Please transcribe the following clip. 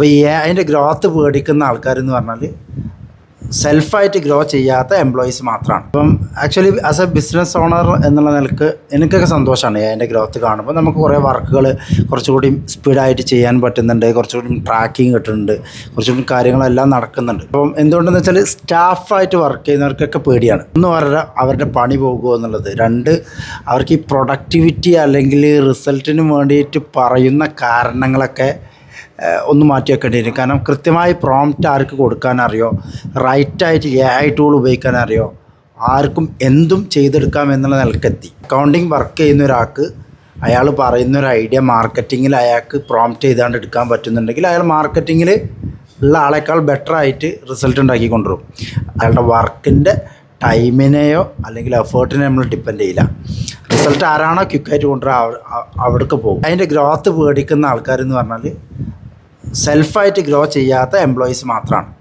അപ്പോൾ ഈ അതിൻ്റെ ഗ്രോത്ത് പേടിക്കുന്ന ആൾക്കാരെന്ന് പറഞ്ഞാൽ സെൽഫായിട്ട് ഗ്രോ ചെയ്യാത്ത എംപ്ലോയീസ് മാത്രമാണ്. അപ്പം actually as a business owner എന്നുള്ള നിലക്ക് എനിക്കൊക്കെ സന്തോഷമാണ് അതിൻ്റെ ഗ്രോത്ത് കാണുമ്പോൾ. നമുക്ക് കുറേ വർക്കുകൾ കുറച്ചുകൂടി സ്പീഡായിട്ട് ചെയ്യാൻ പറ്റുന്നുണ്ട്, കുറച്ചുകൂടി ട്രാക്കിങ് കിട്ടുന്നുണ്ട്, കുറച്ചുകൂടി കാര്യങ്ങളെല്ലാം നടക്കുന്നുണ്ട്. അപ്പം എന്തുകൊണ്ടെന്ന് വെച്ചാൽ സ്റ്റാഫായിട്ട് വർക്ക് ചെയ്യുന്നവർക്കൊക്കെ പേടിയാണ്. ഒന്ന് അവരുടെ പണി പോകുമോ എന്നുള്ളത്, രണ്ട് അവർക്ക് ഈ പ്രൊഡക്ടിവിറ്റി അല്ലെങ്കിൽ റിസൾട്ടിന് വേണ്ടിയിട്ട് പറയുന്ന കാരണങ്ങളൊക്കെ ഒന്ന് മാറ്റി വെക്കേണ്ടി വരും. കാരണം കൃത്യമായി പ്രോംപ്റ്റ് ആർക്ക് കൊടുക്കാനറിയോ, റൈറ്റായിട്ട് AI ടൂൾ ഉപയോഗിക്കാനറിയോ, ആർക്കും എന്തും ചെയ്തെടുക്കാം എന്നുള്ള നിലക്കെത്തി. അക്കൗണ്ടിങ് വർക്ക് ചെയ്യുന്ന ഒരാൾക്ക് അയാൾ പറയുന്ന ഒരു ഐഡിയ മാർക്കറ്റിങ്ങിൽ അയാൾക്ക് പ്രോംപ്റ്റ് ചെയ്താണ്ട് എടുക്കാൻ പറ്റുന്നുണ്ടെങ്കിൽ അയാൾ മാർക്കറ്റിങ്ങിൽ ഉള്ള ആളെക്കാൾ ബെറ്ററായിട്ട് റിസൾട്ട് ഉണ്ടാക്കി കൊണ്ടുവരും. അയാളുടെ വർക്കിൻ്റെ ടൈമിനെയോ അല്ലെങ്കിൽ എഫേർട്ടിനെ നമ്മൾ ഡിപ്പെൻഡ് ചെയ്യില്ല. റിസൾട്ട് ആരാണോ ക്വിക്കായിട്ട് കൊണ്ടുവരിക അവിടേക്ക് പോകും. അതിൻ്റെ ഗ്രോത്ത് പേടിക്കുന്ന ആൾക്കാരെന്ന് പറഞ്ഞാൽ സെൽഫായിട്ട് ഗ്രോ ചെയ്യാത്ത എംപ്ലോയീസ് മാത്രമാണ്.